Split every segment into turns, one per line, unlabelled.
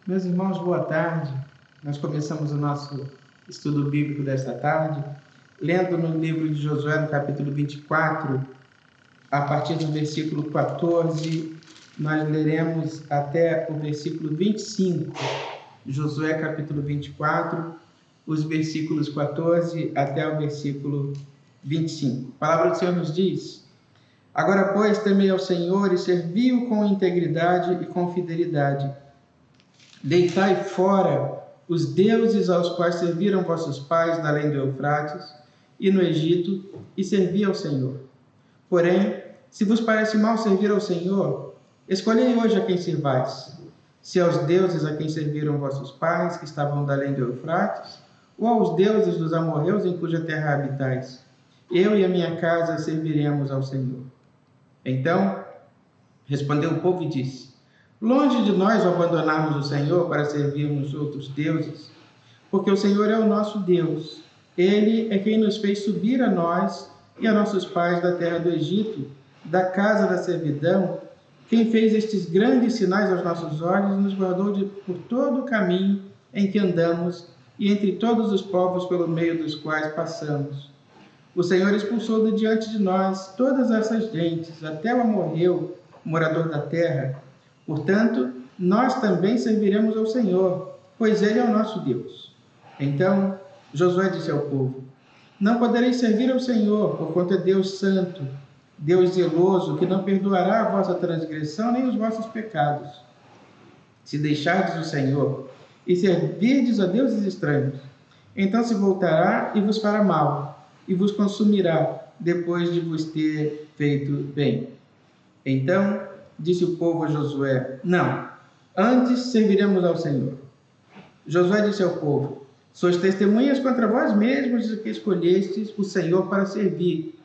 Meus irmãos, boa tarde. Nós começamos o nosso estudo bíblico desta tarde, lendo no livro de Josué, no capítulo 24, a partir do versículo 14, nós leremos até o versículo 25. Josué, capítulo 24, os versículos 14 até o versículo 25. A palavra do Senhor nos diz: Agora, pois, temei ao Senhor e servi-o com integridade e com fidelidade. Deitai fora os deuses aos quais serviram vossos pais na além do Eufrates e no Egito, e servi ao Senhor. Porém, se vos parece mal servir ao Senhor, escolhei hoje a quem servais, se aos deuses a quem serviram vossos pais, que estavam da além do Eufrates, ou aos deuses dos amorreus em cuja terra habitais. Eu e a minha casa serviremos ao Senhor. Então, respondeu o povo e disse: Longe de nós abandonarmos o Senhor para servirmos outros deuses, porque o Senhor é o nosso Deus. Ele é quem nos fez subir a nós e a nossos pais da terra do Egito, da casa da servidão, quem fez estes grandes sinais aos nossos olhos e nos guardou por todo o caminho em que andamos e entre todos os povos pelo meio dos quais passamos. O Senhor expulsou de diante de nós todas essas gentes, até o amorreu, morador da terra. Portanto, nós também serviremos ao Senhor, pois Ele é o nosso Deus. Então, Josué disse ao povo: Não podereis servir ao Senhor, porquanto é Deus santo, Deus zeloso, que não perdoará a vossa transgressão nem os vossos pecados. Se deixardes o Senhor e servirdes a deuses estranhos, então se voltará e vos fará mal, e vos consumirá, depois de vos ter feito bem. Então, disse o povo a Josué: Não, antes serviremos ao Senhor. Josué disse ao povo: Sois testemunhas contra vós mesmos que escolhestes o Senhor para servir.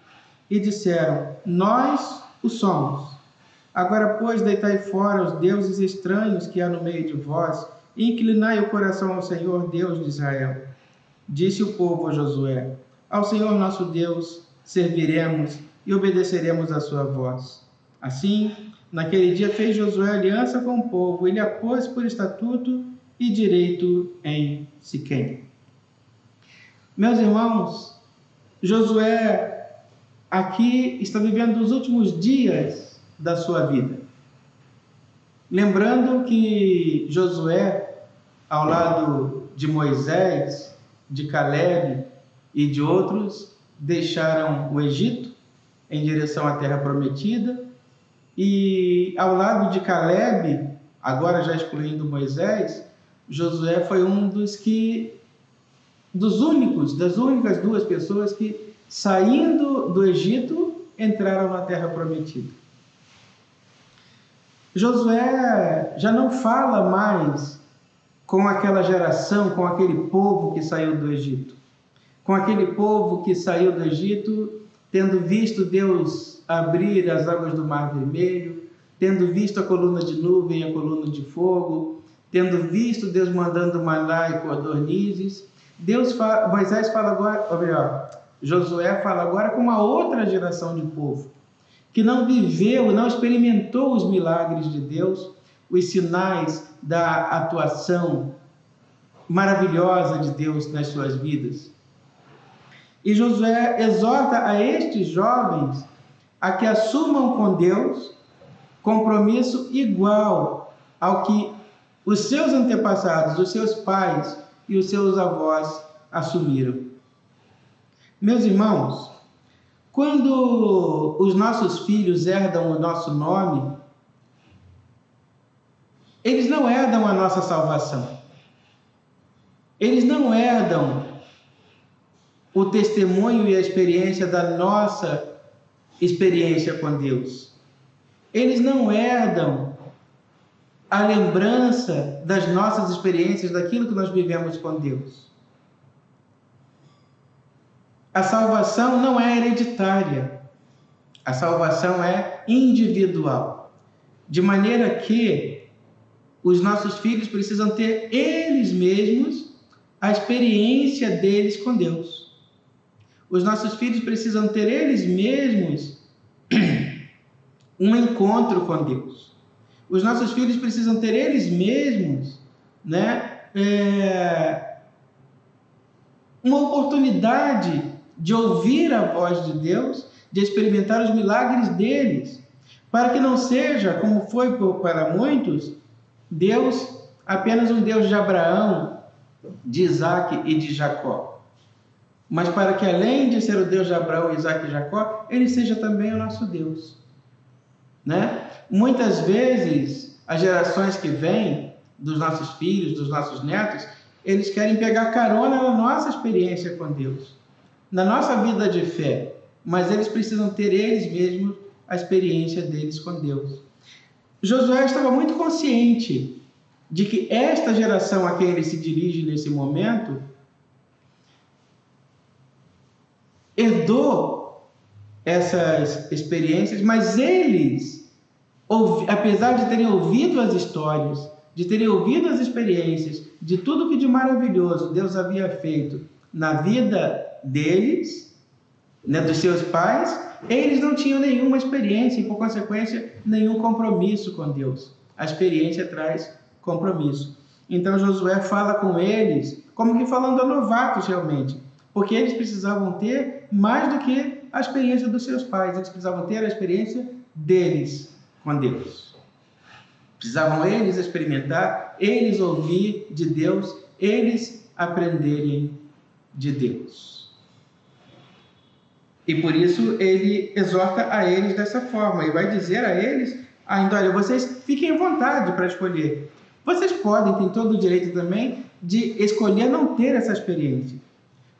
E disseram: Nós o somos. Agora, pois, deitai fora os deuses estranhos que há no meio de vós, e inclinai o coração ao Senhor, Deus de Israel. Disse o povo a Josué: Ao Senhor nosso Deus serviremos e obedeceremos à sua voz. Assim, naquele dia fez Josué aliança com o povo, ele a pôs por estatuto e direito em Siquém. Meus irmãos, Josué aqui está vivendo os últimos dias da sua vida. Lembrando que Josué, ao lado de Moisés, de Caleb e de outros, deixaram o Egito em direção à terra prometida. E ao lado de Caleb, agora já excluindo Moisés, Josué foi das únicas duas pessoas que, saindo do Egito, entraram na terra prometida. Josué já não fala mais com aquela geração, com aquele povo que saiu do Egito. Com aquele povo que saiu do Egito, tendo visto Deus abrir as águas do Mar Vermelho, tendo visto a coluna de nuvem e a coluna de fogo, tendo visto Deus mandando maná e codornizes, Moisés fala agora, ou melhor, Josué fala agora com uma outra geração de povo, que não viveu, não experimentou os milagres de Deus, os sinais da atuação maravilhosa de Deus nas suas vidas. E Josué exorta a estes jovens a que assumam com Deus compromisso igual ao que os seus antepassados, os seus pais e os seus avós assumiram. Meus irmãos, quando os nossos filhos herdam o nosso nome, eles não herdam a nossa salvação. Eles não herdam o testemunho e a experiência da nossa experiência com Deus. Eles não herdam a lembrança das nossas experiências, daquilo que nós vivemos com Deus. A salvação não é hereditária. A salvação é individual. De maneira que os nossos filhos precisam ter eles mesmos a experiência deles com Deus. Os nossos filhos precisam ter eles mesmos um encontro com Deus. Os nossos filhos precisam ter eles mesmos né, uma oportunidade de ouvir a voz de Deus, de experimentar os milagres deles, para que não seja, como foi para muitos, Deus apenas um Deus de Abraão, de Isaac e de Jacó, mas para que além de ser o Deus de Abraão, Isaac e Jacó, ele seja também o nosso Deus, né? Muitas vezes as gerações que vêm, dos nossos filhos, dos nossos netos, eles querem pegar carona na nossa experiência com Deus, na nossa vida de fé, mas eles precisam ter eles mesmos a experiência deles com Deus. Josué estava muito consciente de que esta geração a quem ele se dirige nesse momento herdou essas experiências, mas eles, apesar de terem ouvido as histórias, de terem ouvido as experiências, de tudo que de maravilhoso Deus havia feito na vida deles, né, dos seus pais, eles não tinham nenhuma experiência e, por consequência, nenhum compromisso com Deus. A experiência traz compromisso. Então, Josué fala com eles, como que falando a novatos realmente, porque eles precisavam ter mais do que a experiência dos seus pais, eles precisavam ter a experiência deles com Deus. Precisavam eles experimentar, eles ouvir de Deus, eles aprenderem de Deus. E por isso ele exorta a eles dessa forma, e vai dizer a eles ainda, olha, vocês fiquem à vontade para escolher. Vocês podem, têm todo o direito também de escolher não ter essa experiência.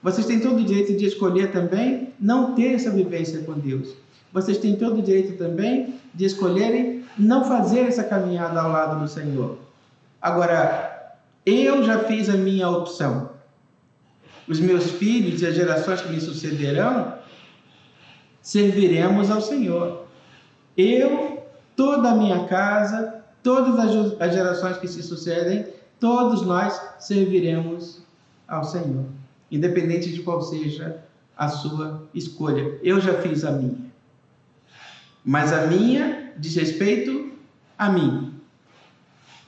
Vocês têm todo o direito de escolher também não ter essa vivência com Deus. Vocês têm todo o direito também de escolherem não fazer essa caminhada ao lado do Senhor. Agora, eu já fiz a minha opção. Os meus filhos e as gerações que me sucederão serviremos ao Senhor. Eu, toda a minha casa, todas as gerações que se sucedem, todos nós serviremos ao Senhor, independente de qual seja a sua escolha. Eu já fiz a minha, mas a minha diz respeito a mim.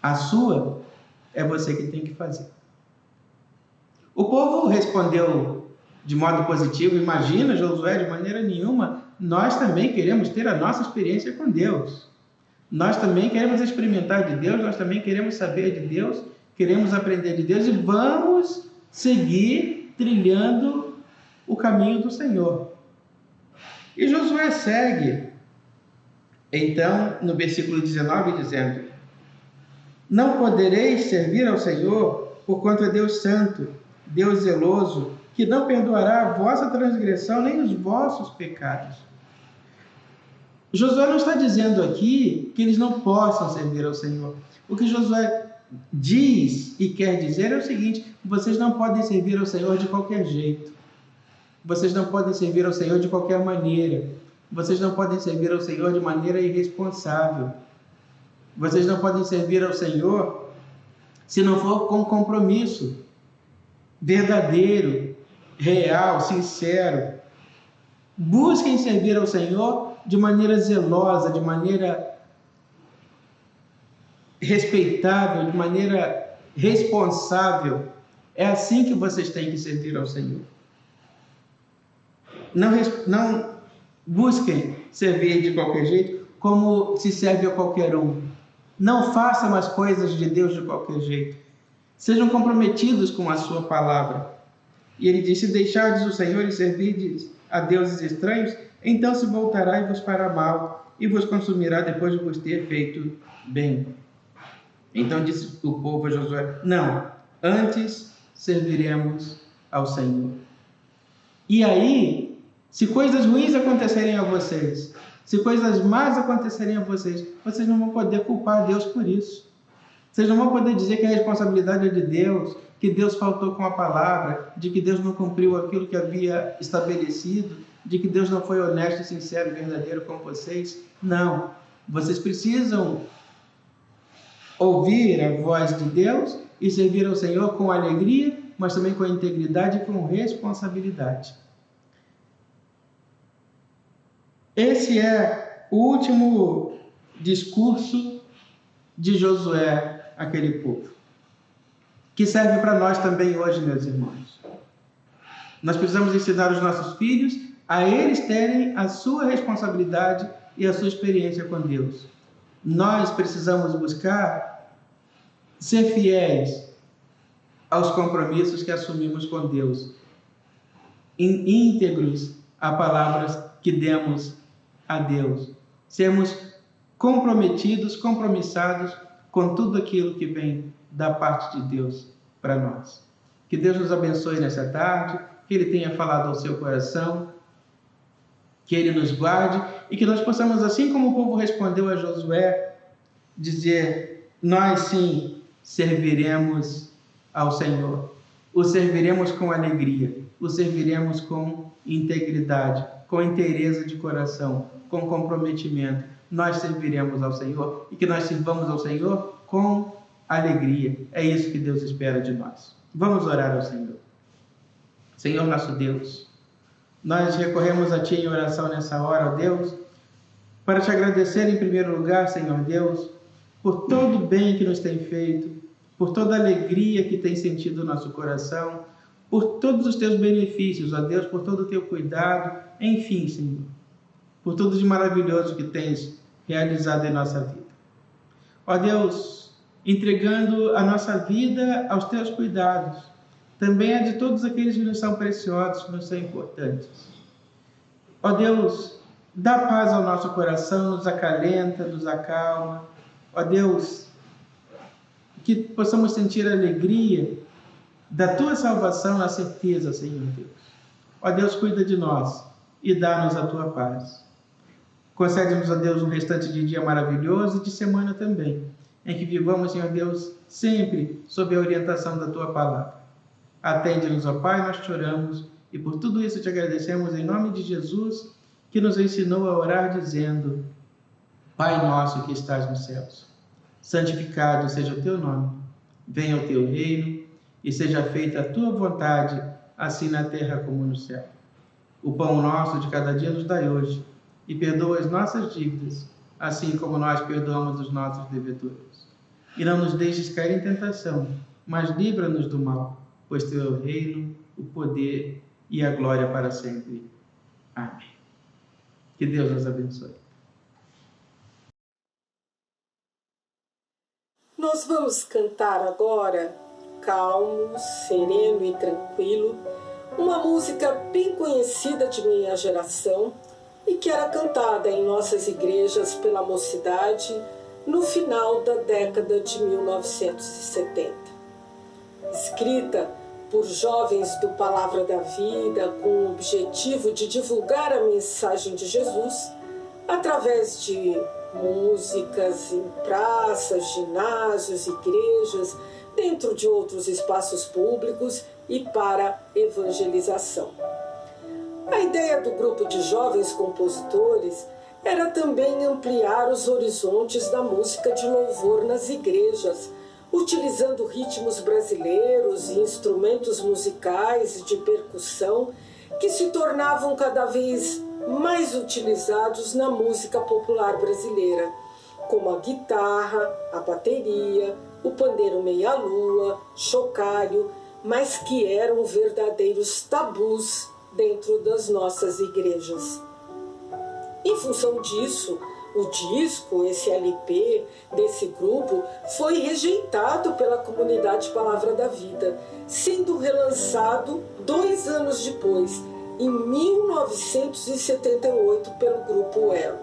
A sua é você que tem que fazer. O povo respondeu de modo positivo. Imagina, Josué, de maneira nenhuma, nós também queremos ter a nossa experiência com Deus. Nós também queremos experimentar de Deus, nós também queremos saber de Deus, queremos aprender de Deus e vamos seguir trilhando o caminho do Senhor. E Josué segue, então, no versículo 19, dizendo: não podereis servir ao Senhor, porquanto é Deus santo, Deus zeloso, que não perdoará a vossa transgressão nem os vossos pecados. Josué não está dizendo aqui que eles não possam servir ao Senhor. O que Josué diz e quer dizer é o seguinte: vocês não podem servir ao Senhor de qualquer jeito. Vocês não podem servir ao Senhor de qualquer maneira. Vocês não podem servir ao Senhor de maneira irresponsável. Vocês não podem servir ao Senhor se não for com compromisso verdadeiro, real, sincero. Busquem servir ao Senhor de maneira zelosa, de maneira respeitável, de maneira responsável. É assim que vocês têm que servir ao Senhor. Não busquem servir de qualquer jeito, como se serve a qualquer um. Não façam as coisas de Deus de qualquer jeito. Sejam comprometidos com a sua palavra. E ele disse: se deixardes o Senhor e servirdes a deuses estranhos, então se voltará e vos fará mal, e vos consumirá depois de vos ter feito bem. Então disse o povo a Josué: não, antes serviremos ao Senhor. E aí, se coisas ruins acontecerem a vocês, se coisas más acontecerem a vocês, vocês não vão poder culpar Deus por isso. Vocês não vão poder dizer que a responsabilidade é de Deus, que Deus faltou com a palavra, de que Deus não cumpriu aquilo que havia estabelecido, de que Deus não foi honesto, sincero e verdadeiro com vocês. Não. Vocês precisam ouvir a voz de Deus e servir ao Senhor com alegria, mas também com integridade e com responsabilidade. Esse é o último discurso de Josué àquele povo. que serve para nós também hoje, meus irmãos. Nós precisamos ensinar os nossos filhos a eles terem a sua responsabilidade e a sua experiência com Deus. Nós precisamos buscar ser fiéis aos compromissos que assumimos com Deus, íntegros a palavras que demos a Deus. Sermos comprometidos, compromissados com tudo aquilo que vem da parte de Deus para nós. Que Deus nos abençoe nessa tarde, que Ele tenha falado ao seu coração, que Ele nos guarde e que nós possamos, assim como o povo respondeu a Josué, dizer: nós sim serviremos ao Senhor, o serviremos com alegria, o serviremos com integridade, com inteireza de coração, com comprometimento. Nós serviremos ao Senhor e que nós sirvamos ao Senhor com alegria. É isso que Deus espera de nós. Vamos orar ao Senhor. Senhor nosso Deus, nós recorremos a Ti em oração nessa hora, ó Deus, para Te agradecer em primeiro lugar, Senhor Deus, por todo o bem que nos tem feito, por toda a alegria que tem sentido o nosso coração, por todos os Teus benefícios, ó Deus, por todo o Teu cuidado, enfim, Senhor, por tudo de maravilhoso que tens realizado em nossa vida. Ó Deus, entregando a nossa vida aos Teus cuidados, também a de todos aqueles que nos são preciosos, que nos são importantes. Ó Deus, dá paz ao nosso coração, nos acalenta, nos acalma. Ó Deus, que possamos sentir a alegria da Tua salvação na certeza, Senhor Deus. Ó Deus, cuida de nós e dá-nos a Tua paz. Concede-nos, ó Deus, um restante de dia maravilhoso e de semana também, em que vivamos, Senhor Deus, sempre sob a orientação da Tua palavra. Atende-nos, ó Pai, nós te oramos e por tudo isso te agradecemos em nome de Jesus, que nos ensinou a orar dizendo: Pai nosso que estás nos céus, santificado seja o Teu nome, venha o Teu reino e seja feita a Tua vontade, assim na terra como no céu. O pão nosso de cada dia nos dai hoje e perdoa as nossas dívidas, assim como nós perdoamos os nossos devedores. E não nos deixes cair em tentação, mas livra-nos do mal, pois Teu é o reino, o poder e a glória para sempre. Amém. Que Deus nos abençoe.
Nós vamos cantar agora, calmo, sereno e tranquilo, uma música bem conhecida de minha geração e que era cantada em nossas igrejas pela mocidade no final da década de 1970. Escrita por jovens do Palavra da Vida com o objetivo de divulgar a mensagem de Jesus através de músicas em praças, ginásios, igrejas, dentro de outros espaços públicos e para evangelização. A ideia do grupo de jovens compositores era também ampliar os horizontes da música de louvor nas igrejas, utilizando ritmos brasileiros e instrumentos musicais de percussão que se tornavam cada vez mais utilizados na música popular brasileira, como a guitarra, a bateria, o pandeiro meia-lua, chocalho, mas que eram verdadeiros tabus dentro das nossas igrejas. Em função disso, o disco, esse LP desse grupo, foi rejeitado pela comunidade Palavra da Vida, sendo relançado 2 anos depois, em 1978, pelo grupo Elo.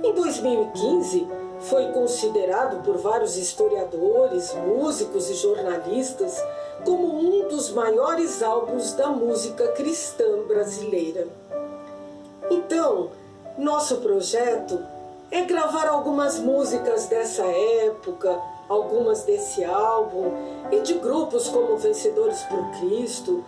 Em 2015, foi considerado por vários historiadores, músicos e jornalistas como um dos maiores álbuns da música cristã brasileira. Então, nosso projeto é gravar algumas músicas dessa época, algumas desse álbum e de grupos como Vencedores por Cristo,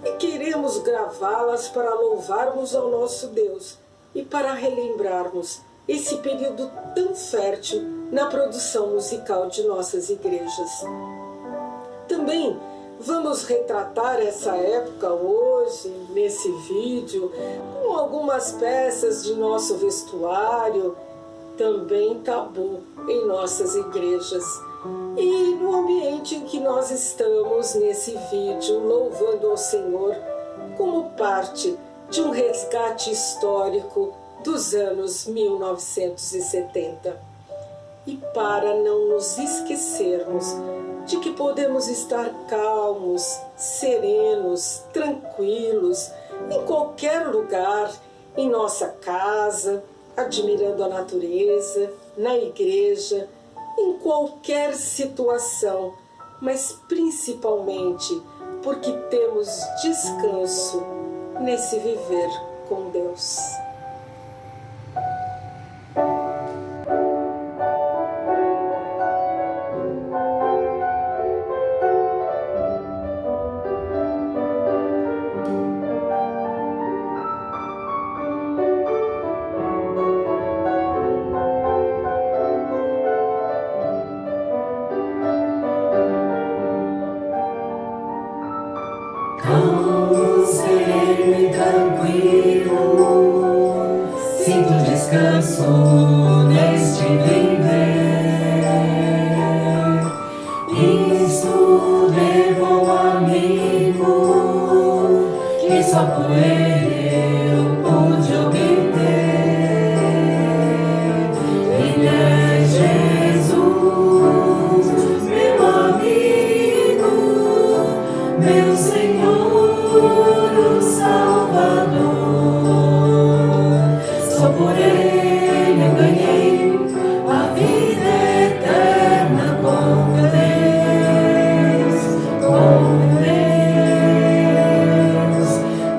e queremos gravá-las para louvarmos ao nosso Deus e para relembrarmos esse período tão fértil na produção musical de nossas igrejas. Também vamos retratar essa época hoje, nesse vídeo, com algumas peças de nosso vestuário, também tabu em nossas igrejas. E no ambiente em que nós estamos nesse vídeo, louvando ao Senhor como parte de um resgate histórico dos anos 1970. E para não nos esquecermos de que podemos estar calmos, serenos, tranquilos, em qualquer lugar, em nossa casa, admirando a natureza, na igreja, em qualquer situação, mas principalmente porque temos descanso nesse viver com Deus.
Calmo, sereno e tranquilo, sinto descanso neste viver. Isto devo ao amigo que só por ele eu pude obter. Ele é Jesus, meu amigo, meu Senhor, o Salvador. Só por ele eu ganhei a vida eterna com Deus, com Deus.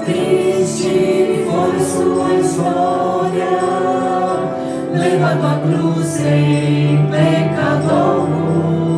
Triste foi sua história, levado à cruz sem pecado algum.